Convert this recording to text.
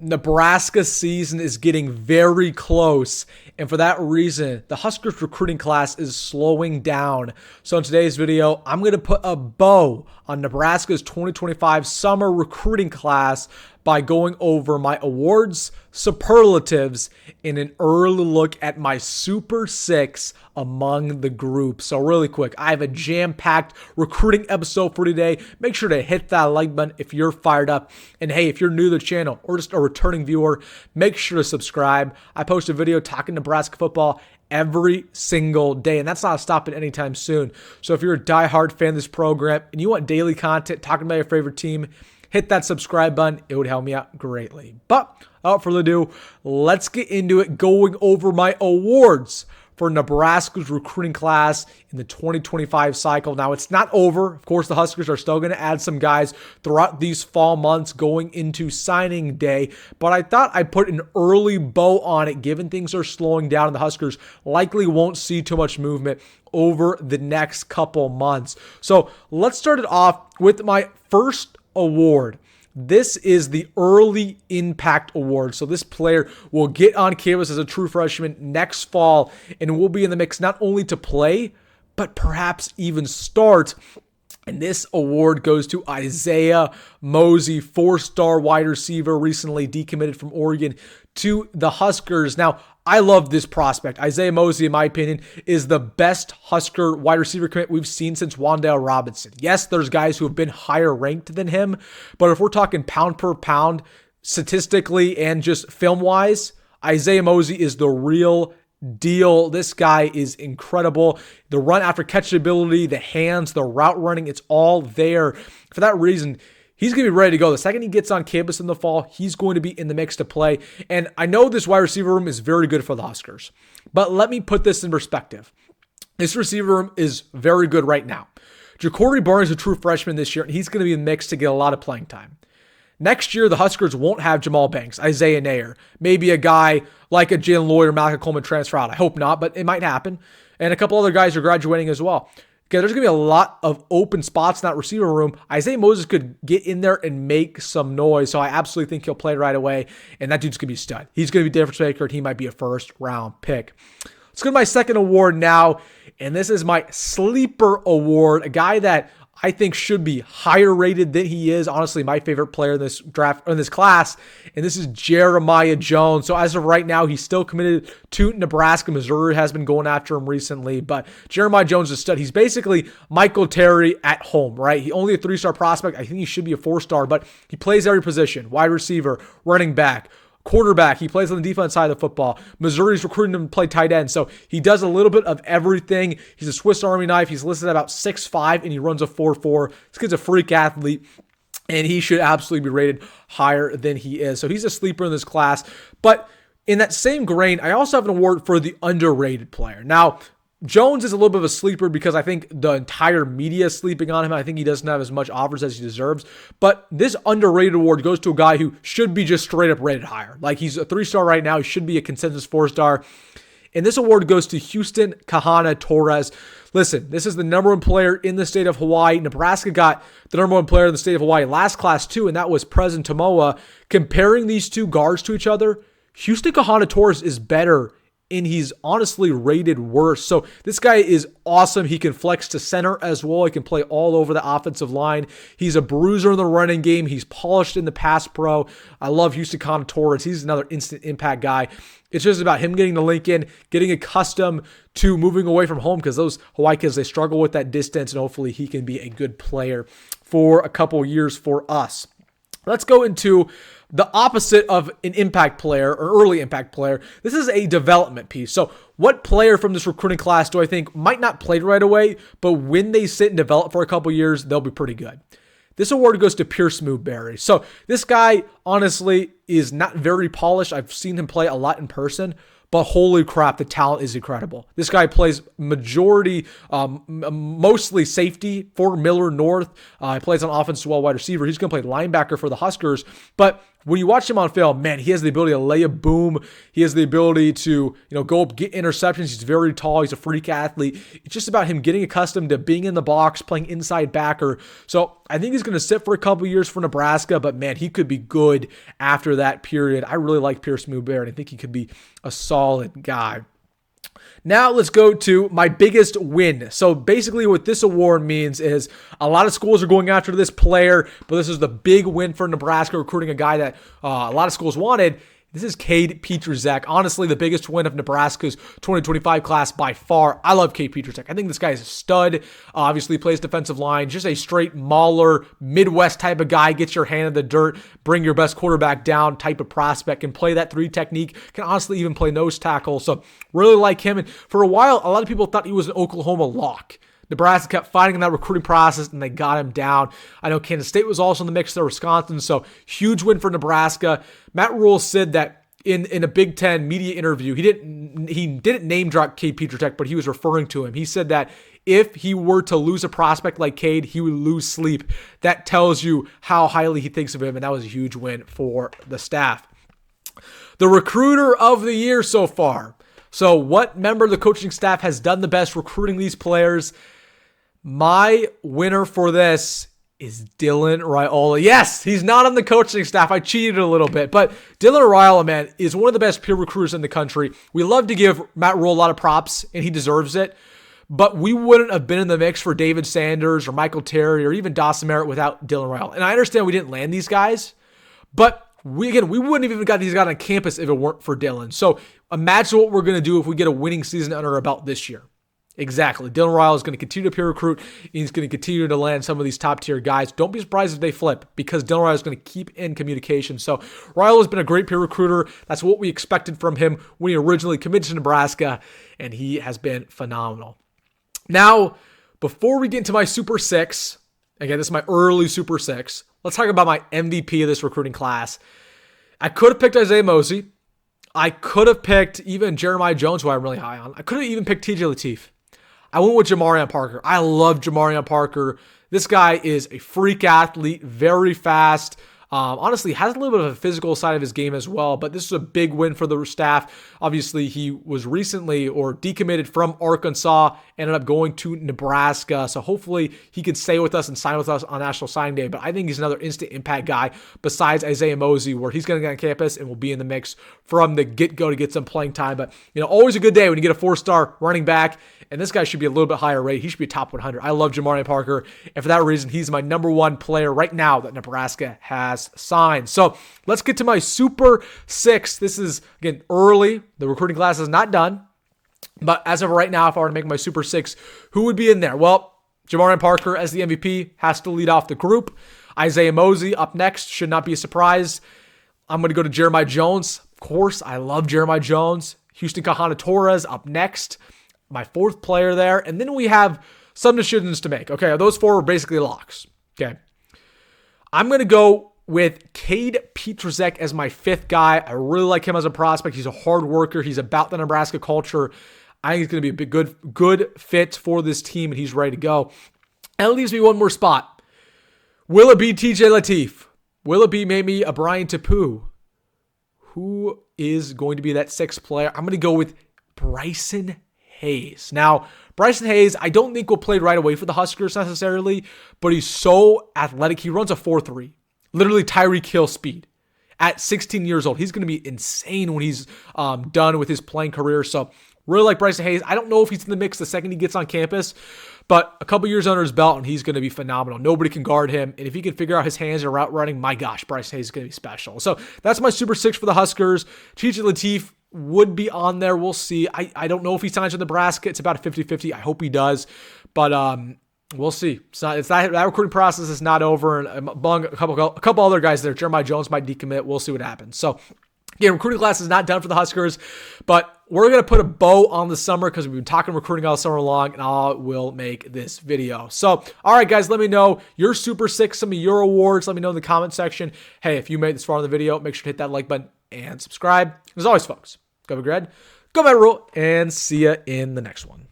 Nebraska season is getting very close, and for that reason, the Huskers recruiting class is slowing down. So in today's video, I'm going to put a bow on Nebraska's 2025 summer recruiting class by going over my awards, superlatives, and an early look at my Super 6 among the group. So really quick, I have a jam-packed recruiting episode for today. Make sure to hit that like button if you're fired up. And hey, if you're new to the channel or just a returning viewer, make sure to subscribe. I post a video talking Nebraska football every single day, and that's not stopping anytime soon. So if you're a diehard fan of this program and you want daily content talking about your favorite team, hit that subscribe button. It would help me out greatly. But without further ado, let's get into it, going over my awards for Nebraska's recruiting class in the 2025 cycle. Now, it's not over. Of course, the Huskers are still going to add some guys throughout these fall months going into signing day, but I thought I'd put an early bow on it, given things are slowing down and the Huskers likely won't see too much movement over the next couple months. So let's start it off with my first award. This is the Early Impact Award. So this player will get on campus as a true freshman next fall and will be in the mix not only to play, but perhaps even start. And this award goes to Isaiah Mosey, 4-star wide receiver, recently decommitted from Oregon to the Huskers. Now, I love this prospect. Isaiah Mosey, in my opinion, is the best Husker wide receiver commit we've seen since Wan'Dale Robinson. Yes, there's guys who have been higher ranked than him, but if we're talking pound per pound, statistically and just film-wise, Isaiah Mosey is the real deal. This guy is incredible. The run after catch ability, the hands, the route running, it's all there. For that reason, he's going to be ready to go. The second he gets on campus in the fall, he's going to be in the mix to play. And I know this wide receiver room is very good for the Huskers, but let me put this in perspective. This receiver room is very good right now. Ja'Cory Barnes is a true freshman this year, and he's going to be in the mix to get a lot of playing time. Next year, the Huskers won't have Jamal Banks, Isaiah Nair, maybe a guy like a Jalen Lloyd or Malcolm Coleman transfer out. I hope not, but it might happen. And a couple other guys are graduating as well. Okay, there's going to be a lot of open spots in that receiver room. Isaiah Moses could get in there and make some noise, so I absolutely think he'll play right away, and that dude's going to be a stud. He's going to be a difference maker, and he might be a first-round pick. Let's go to my second award now, and this is my Sleeper Award, a guy that I think should be higher rated than he is. Honestly, my favorite player in this draft, in this class, and this is Jeremiah Jones. So as of right now, he's still committed to Nebraska. Missouri has been going after him recently, but Jeremiah Jones is a stud. He's basically Michael Terry at home, right? He only a 3-star prospect. I think he should be a 4-star, but he plays every position: wide receiver, running back, quarterback. He plays on the defense side of the football. Missouri's recruiting him to play tight end, so he does a little bit of everything. He's a Swiss Army knife. He's listed at about 6'5", and he runs a 4.4. This kid's a freak athlete, and he should absolutely be rated higher than he is. So he's a sleeper in this class. But in that same grain, I also have an award for the underrated player. Now, Jones is a little bit of a sleeper because I think the entire media is sleeping on him. I think he doesn't have as much offers as he deserves. But this underrated award goes to a guy who should be just straight up rated higher. Like, he's a 3-star right now. He should be a consensus 4-star. And this award goes to Houston Kahana Torres. Listen, this is the number 1 player in the state of Hawaii. Nebraska got the number 1 player in the state of Hawaii last class too, and that was Preston Tomoa. Comparing these two guards to each other, Houston Kahana Torres is better, and he's honestly rated worse. So this guy is awesome. He can flex to center as well. He can play all over the offensive line. He's a bruiser in the running game. He's polished in the pass pro. I love Houston Kahana Torres. He's another instant impact guy. It's just about him getting to Lincoln, getting accustomed to moving away from home, because those Hawaii kids, they struggle with that distance, and hopefully he can be a good player for a couple years for us. Let's go into the opposite of an impact player or early impact player. This is a development piece. So what player from this recruiting class do I think might not play right away, but when they sit and develop for a couple years, they'll be pretty good? This award goes to Pierce Moodberry. So this guy, honestly, is not very polished. I've seen him play a lot in person, but holy crap, the talent is incredible. This guy plays mostly safety for Miller North. He plays on offense as well, wide receiver. He's going to play linebacker for the Huskers. But when you watch him on film, man, he has the ability to lay a boom. He has the ability to, go up, get interceptions. He's very tall. He's a freak athlete. It's just about him getting accustomed to being in the box, playing inside backer. So I think he's going to sit for a couple years for Nebraska, but man, he could be good after that period. I really like Pierce Muber, and I think he could be a solid guy. Now let's go to my biggest win. So basically what this award means is a lot of schools are going after this player, but this is the big win for Nebraska, recruiting a guy that a lot of schools wanted. This is Cade Pietrzak. Honestly, the biggest win of Nebraska's 2025 class by far. I love Cade Pietrzak. I think this guy is a stud. Obviously plays defensive line. Just a straight mauler, Midwest type of guy. Get your hand in the dirt. Bring your best quarterback down type of prospect. Can play that 3 technique. Can honestly even play nose tackle. So really like him. And for a while, a lot of people thought he was an Oklahoma lock. Nebraska kept fighting in that recruiting process, and they got him down. I know Kansas State was also in the mix there, Wisconsin, so huge win for Nebraska. Matt Rhule said that in a Big Ten media interview, he didn't name drop Cade Pietrzak, but he was referring to him. He said that if he were to lose a prospect like Cade, he would lose sleep. That tells you how highly he thinks of him, and that was a huge win for the staff. The recruiter of the year so far. So what member of the coaching staff has done the best recruiting these players? My winner for this is Dylan Raiola. Yes, he's not on the coaching staff. I cheated a little bit, but Dylan Raiola, man, is one of the best peer recruiters in the country. We love to give Matt Rhule a lot of props, and he deserves it, but we wouldn't have been in the mix for David Sanders or Michael Terry or even Dawson Merritt without Dylan Raiola. And I understand we didn't land these guys, but we wouldn't have even got these guys on campus if it weren't for Dylan. So imagine what we're going to do if we get a winning season under our belt this year. Exactly. Dylan Raiola is going to continue to peer recruit. He's going to continue to land some of these top-tier guys. Don't be surprised if they flip, because Dylan Raiola is going to keep in communication. So Raiola has been a great peer recruiter. That's what we expected from him when he originally committed to Nebraska, and he has been phenomenal. Now, before we get into my Super 6, again, this is my early Super 6, let's talk about my MVP of this recruiting class. I could have picked Isaiah Mosey. I could have picked even Jeremiah Jones, who I'm really high on. I could have even picked TJ Lateef. I went with Jamarion Parker. I love Jamarion Parker. This guy is a freak athlete, very fast. Honestly, has a little bit of a physical side of his game as well, but this is a big win for the staff. Obviously, he was recently decommitted from Arkansas, ended up going to Nebraska, so hopefully he can stay with us and sign with us on National Signing Day, but I think he's another instant impact guy besides Isaiah Mosey, where he's going to get on campus and will be in the mix from the get-go to get some playing time. But, always a good day when you get a 4-star running back, and this guy should be a little bit higher rate. He should be top 100. I love Jamarion Parker, and for that reason, he's my number 1 player right now that Nebraska has signed. So let's get to my Super 6. This is, again, early. The recruiting class is not done. But as of right now, if I were to make my Super 6, who would be in there? Well, Jamarion Parker as the MVP has to lead off the group. Isaiah Mosey up next. Should not be a surprise. I'm going to go to Jeremiah Jones. Of course, I love Jeremiah Jones. Houston Kahana Torres up next. My 4th player there. And then we have some decisions to make. Okay, those 4 are basically locks. Okay. I'm going to go with Cade Pietrzak as my 5th guy. I really like him as a prospect. He's a hard worker. He's about the Nebraska culture. I think he's going to be a big, good fit for this team, and he's ready to go. And it leaves me one more spot. Will it be TJ Lateef? Will it be maybe a Brian Tapu? Who is going to be that 6th player? I'm going to go with Bryson Hayes. Now, Bryson Hayes, I don't think will play right away for the Huskers necessarily, but he's so athletic. He runs a 4.3. Literally Tyreek Hill speed. At 16 years old, he's going to be insane when he's done with his playing career. So really like Bryson Hayes. I don't know if he's in the mix the second he gets on campus, but a couple years under his belt and he's going to be phenomenal. Nobody can guard him. And if he can figure out his hands and route running, my gosh, Bryson Hayes is going to be special. So that's my Super 6 for the Huskers. TJ Lateef would be on there. We'll see. I don't know if he signs with Nebraska. It's about a 50-50. I hope he does. But we'll see. That recruiting process is not over. And among a couple other guys there, Jeremiah Jones might decommit. We'll see what happens. So, again, recruiting class is not done for the Huskers, but we're going to put a bow on the summer because we've been talking recruiting all summer long, and I will make this video. So, all right, guys, let me know your Super 6, some of your awards. Let me know in the comment section. Hey, if you made this far in the video, make sure to hit that like button and subscribe. As always, folks, go Big Red, go Matt Rhule, and see ya in the next one.